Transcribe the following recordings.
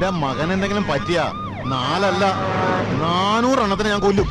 എന്റെ മകൻ എന്തെങ്കിലും പറ്റിയ 4 അല്ല 400 എണ്ണത്തിന് ഞാൻ കൊല്ലും.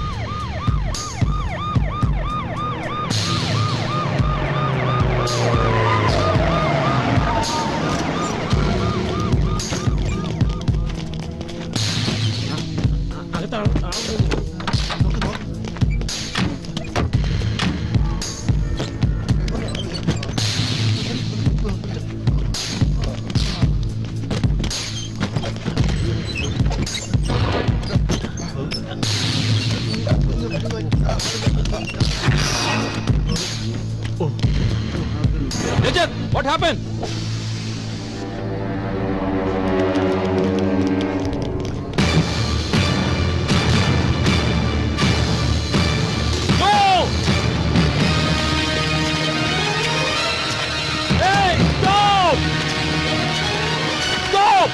What happened? Go! Hey, stop! Stop!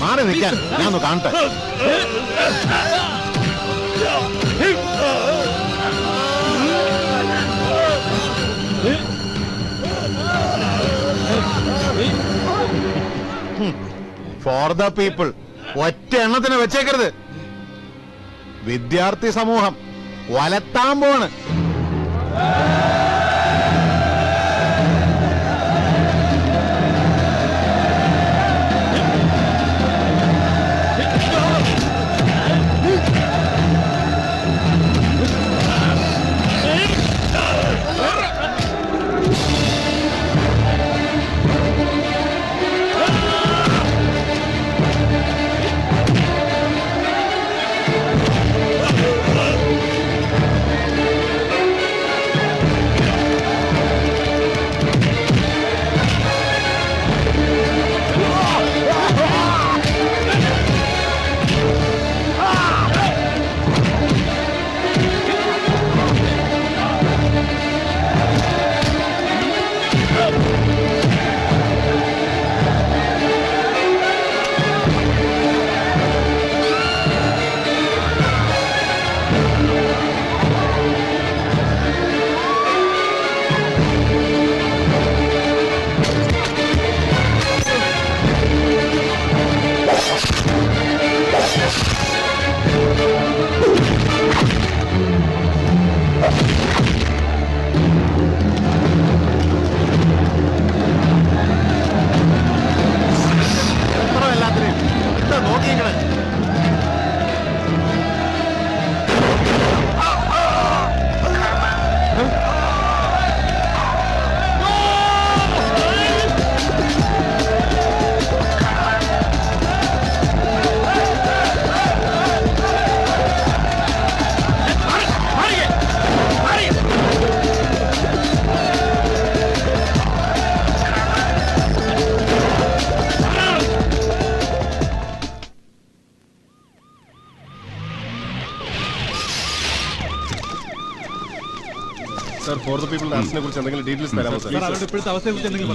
മാറി നിൽക്കാൻ ഞാൻ ഒന്ന് കാണട്ടെ. ഫോർ ദ പീപ്പിൾ ഒറ്റ എണ്ണത്തിന് വെച്ചേക്കരുത്. വിദ്യാർത്ഥി സമൂഹം വലത്താൻ പോണ്.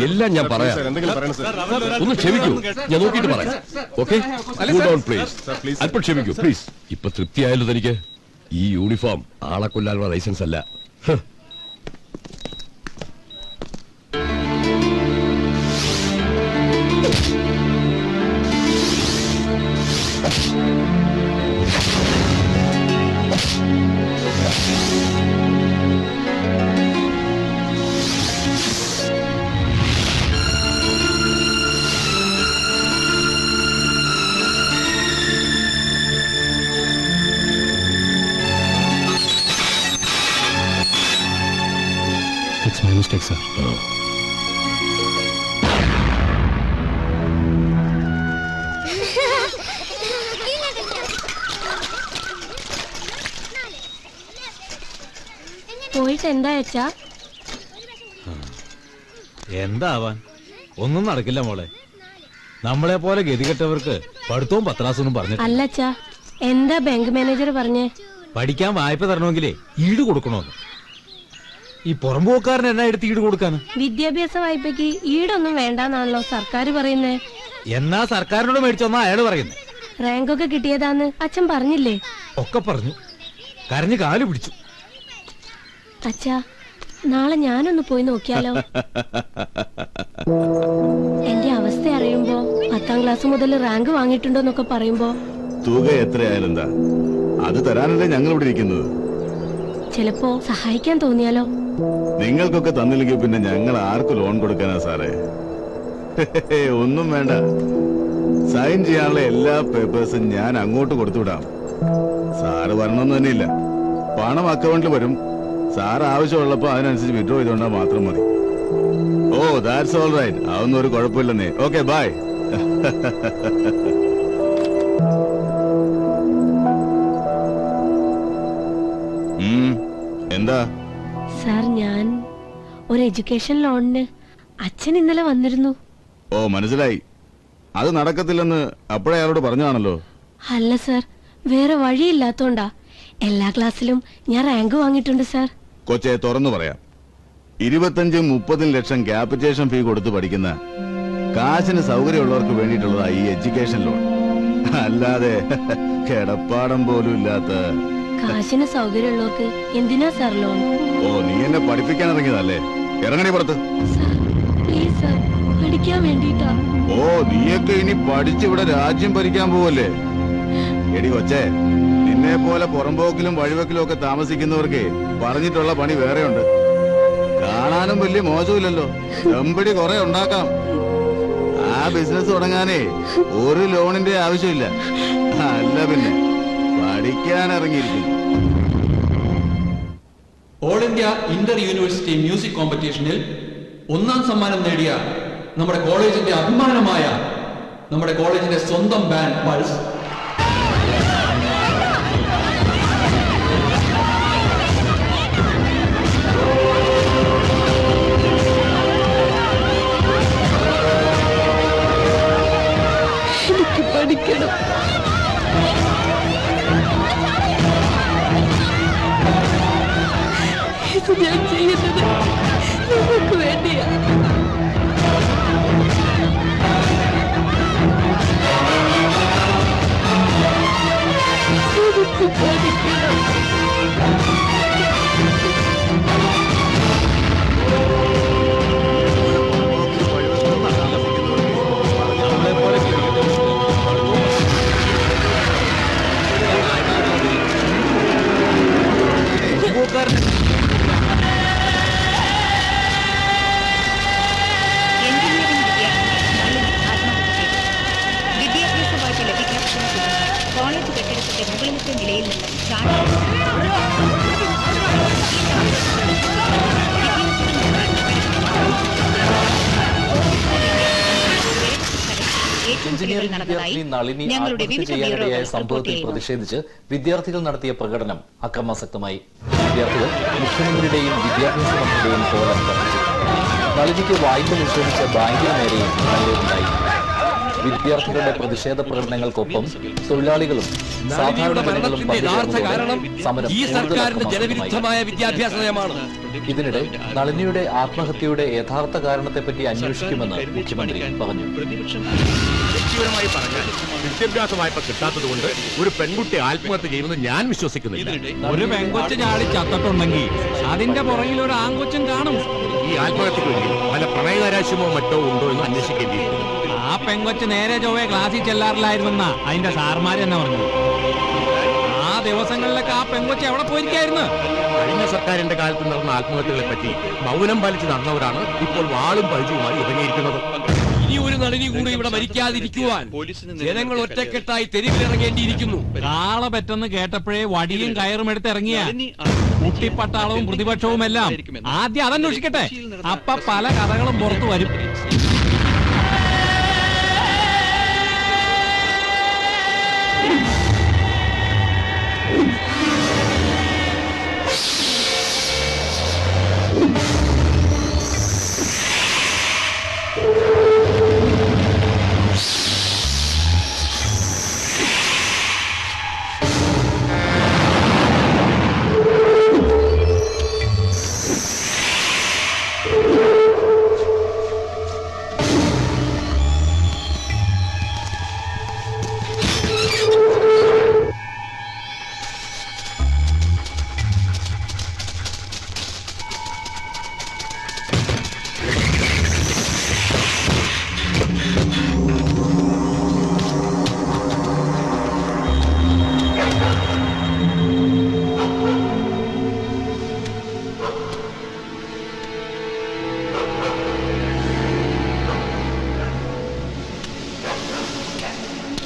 എല്ലാം ഞാൻ പറയാം. ഒന്ന് ക്ഷമിക്കൂ, ഞാൻ നോക്കിയിട്ട് പറയാം. ഓക്കെ, അല്പം ക്ഷമിക്കൂ പ്ലീസ്. ഇപ്പൊ തൃപ്തിയായല്ലോ തനിക്ക്? ഈ യൂണിഫോം ആളെ കൊല്ലാനുള്ള ലൈസൻസ് അല്ല. It's my mistake, sir. പോയിട്ട് എന്താ വെച്ചാ? എന്താവാൻ, ഒന്നും നടക്കില്ല മോളെ. നമ്മളെ പോലെ ഗതികെട്ടവർക്ക് പഠിത്തവും പത്രാസൊന്നും പറഞ്ഞു. അല്ലച്ചാ, എന്താ ബാങ്ക് മാനേജർ പറഞ്ഞേ? പഠിക്കാൻ വായ്പ തരണമെങ്കിലേ ഈട് കൊടുക്കണോന്ന്. ഈ പുറമ്പോക്കാരൻ എന്നാ എടുത്ത് ഈട് കൊടുക്കാന്? വിദ്യാഭ്യാസ വായ്പയ്ക്ക് ഈടൊന്നും വേണ്ടാന്നാണല്ലോ സർക്കാർ പറയുന്നേ. എന്നാ സർക്കാരിനോട് മേടിച്ചോന്നാ അയാള് പറയുന്നേ. റാങ്കൊക്കെ കിട്ടിയതാന്ന് അച്ഛൻ പറഞ്ഞില്ലേ? ഒക്കെ പറഞ്ഞു, കരഞ്ഞു കാല് പിടിച്ചു. അച്ഛാ, നാളെ ഞാനൊന്ന് പോയി നോക്കിയാലോ? എന്റെ അവസ്ഥ അറിയുമ്പോ 10ാം ക്ലാസ് മുതൽ റാങ്ക് വാങ്ങിയിട്ടുണ്ടോന്നൊക്കെ പറയുമ്പോ തുക എത്രയായാലും എന്താ, അത് തരാനല്ലേ ഞങ്ങൾ ഇവിടെ ഇരിക്കുന്നത്. ചിലപ്പോ സഹായിക്കാൻ തോന്നിയാലോ? നിങ്ങൾക്കൊക്കെ തന്നില്ലെങ്കിൽ പിന്നെ ഞങ്ങൾ ആർക്ക് ലോൺ കൊടുക്കാനാ സാറേ? ഒന്നും വേണ്ട, സൈൻ ചെയ്യാനുള്ള എല്ലാ പേപ്പേഴ്സും ഞാൻ അങ്ങോട്ട് കൊടുത്തുവിടാം. സാറ് വരണമെന്ന് തന്നെയില്ല, പണം അക്കൗണ്ടിൽ വരും. സാർ ആവശ്യമുള്ളപ്പോ അതിനനുസരിച്ച് വിഡ്രോ ചെയ്തോണ്ടാ മാത്രം മതി. Oh, that's all right. അതൊന്നും ഒരു കുഴപ്പമില്ലെന്നേ. Okay, bye. എന്താ സാർ, ഞാൻ ഒരു എഡ്യൂക്കേഷൻ ലോണിന് അച്ഛൻ ഇന്നലെ വന്നിരുന്നു. ഓ, മനസ്സിലായി. അത് നടക്കത്തില്ലെന്ന് അപ്പോഴേ അയാളോട് പറഞ്ഞാണല്ലോ. അല്ല സാർ, വേറെ വഴിയില്ലാത്തോണ്ടാ. എല്ലാ ക്ലാസ്സിലും ഞാൻ റാങ്ക് വാങ്ങിയിട്ടുണ്ട് സാർ. കൊച്ചെ, തുറന്നു പറയാം, 25-30 ലക്ഷം ക്യാപിറ്റേഷൻ ഫീ കൊടുത്ത് പഠിക്കുന്ന കാശിന് സൗകര്യമുള്ളവർക്ക് വേണ്ടിയിട്ടുള്ളതാ ഈ എഡ്യൂക്കേഷൻ ലോൺ. അല്ലാതെ കിടപ്പാടം പോലും ഇല്ലാത്ത കാശിന് സൗകര്യമുള്ളവർക്ക് എന്തിനാ സാർ ലോൺ? ഓ, നീ എന്നെ പഠിപ്പിക്കാൻ ഇറങ്ങിയതല്ലേ? ഇറങ്ങണേ പുറത്ത്. പ്ലീസ് സാർ, പഠിക്കാൻ വേണ്ടിട്ടാ. ഓ, നീയൊക്കെ ഇനി പഠിച്ചിവിടെ രാജ്യം ഭരിക്കാൻ പോവല്ലേ? എടി കൊച്ചേ, നിന്നെ പോലെ പുറമ്പോക്കിലും വഴിവെക്കിലും ഒക്കെ താമസിക്കുന്നവർക്ക് പറഞ്ഞിട്ടുള്ള പണി വേറെയുണ്ട്. കാണാനും വലിയ മോശമില്ലല്ലോ, ചെമ്പടി കുറെ ഉണ്ടാക്കാം. ആ ബിസിനസ് തുടങ്ങാനേ ഒരു ലോണിന്റെ ആവശ്യമില്ല. അല്ല പിന്നെ പഠിക്കാൻ ഇറങ്ങിയിരിക്കുന്നു. All India inter university music കോമ്പറ്റീഷനിൽ 1ാം സമ്മാനം നേടിയ നമ്മുടെ കോളേജിന്റെ അഭിമാനമായ നമ്മുടെ കോളേജിന്റെ സ്വന്തം ബാൻഡ് പൾസ് പഠിക്കണം. ഇത് ഞാൻ ചെയ്യുന്നത് നിങ്ങൾക്ക് വേണ്ടിയാ. എനിക്ക് പഠിക്കണം. വിദ്യാഭ്യാസ വായ്പ ലഭിക്കാത്തതിനെ കോളേജ് കെട്ടിടത്തിന്റെ മുകളിലത്തെ നിലയിൽ നിന്നും എഞ്ചിനീയറിംഗ് വിദ്യാർത്ഥിനി നളിനി ആത്മഹത്യ ചെയ്യാനിടയായ സംഭവത്തിൽ പ്രതിഷേധിച്ച് വിദ്യാർത്ഥികൾ നടത്തിയ പ്രകടനം അക്രമാസക്തമായി. വിദ്യാർത്ഥികൾ മുഖ്യമന്ത്രിയുടെയും വിദ്യാഭ്യാസ മന്ത്രിയുടെയും കോലം കത്തിച്ചു. നളിനിക്ക് വായ്പ നിഷേധിച്ച ബാങ്കിന് നേരെയും നടപടിയുണ്ടായി. വിദ്യാർത്ഥികളുടെ പ്രതിഷേധ പ്രകടനങ്ങൾക്കൊപ്പം തൊഴിലാളികളും നളിനിയുടെ മരണത്തിന്റെ യഥാർത്ഥ കാരണം സമരം ഈ സർക്കാരിന്റെ ജനവിരുദ്ധമായ വിദ്യാഭ്യാസ നയമാണ്. ഇതിനിടെ നളിനിയുടെ ആത്മഹത്യയുടെ യഥാർത്ഥ കാരണത്തെപ്പറ്റി അന്വേഷിക്കുമെന്ന് മുഖ്യമന്ത്രി പറഞ്ഞു. വ്യക്തിപരമായി പറഞ്ഞാൽ വിദ്യാഭ്യാസ വായ്പ കിട്ടാത്തത് കൊണ്ട് ഒരു പെൺകുട്ടി ആത്മഹത്യ ചെയ്യുന്നത് ഞാൻ വിശ്വസിക്കുന്നില്ല. ഒരു പെങ്കൊച്ച് ചാടി ചത്തിട്ടുണ്ടെങ്കിൽ അതിന്റെ പുറകിൽ ഒരു ആങ്കൊച്ചും കാണും. ഈ ആത്മഹത്യക്ക് വേണ്ടി വല്ല പ്രണയനൈരാശ്യമോ മറ്റോ ഉണ്ടോ എന്ന് അന്വേഷിക്കേണ്ടിയിരിക്കുന്നു. ആ പെങ്കൊച്ച് നേരെ ചൊവ്വേ ക്ലാസ്സിൽ ചെല്ലാറില്ലായിരുന്നെന്നാ അതിന്റെ സാർമാര് തന്നെ പറഞ്ഞു. ആ ദിവസങ്ങളിലൊക്കെ ആ പെങ്കൊച്ച് എവിടെ പോയിരിക്കായിരുന്നു? കഴിഞ്ഞ സർക്കാരിന്റെ കാലത്ത് നടന്ന ആത്മഹത്യകളെ പറ്റി മൗനം പാലിച്ച് നടന്നവരാണ് ഇപ്പോൾ വാളും പഴുതുമായി ഇറങ്ങിയിരിക്കുന്നത്. ഇനി ഒരു നളിനി കൂടി ഇവിടെ മരിക്കാതിരിക്കുവാൻ ജനങ്ങൾ ഒറ്റക്കെട്ടായി തെരുവിലിറങ്ങേണ്ടിയിരിക്കുന്നു. കാള പെട്ടെന്ന് കേട്ടപ്പോഴേ വടിയും കയറും എടുത്ത് ഇറങ്ങിയ കുട്ടിപ്പട്ടാളവും പ്രതിപക്ഷവും എല്ലാം ആദ്യം അതന്വേഷിക്കട്ടെ. അപ്പൊ പല കഥകളും പുറത്തു വരും.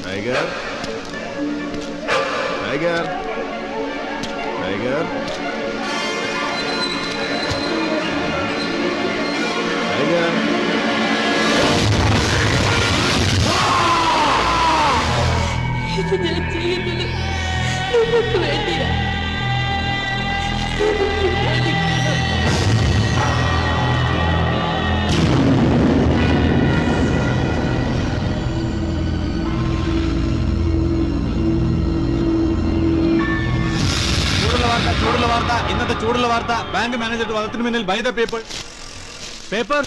Tiger. Tiger. Tiger. Tiger. ഇത് ഞാൻ ചെയ്യുന്നത് നിങ്ങൾക്ക് വേണ്ടിയാ. ചൂടുള്ള വാർത്ത, ഇന്നത്തെ ചൂടുള്ള വാർത്ത. ബാങ്ക് മാനേജറുടെ വധത്തിന് മുന്നിൽ ബൈ ദ പേപ്പർ.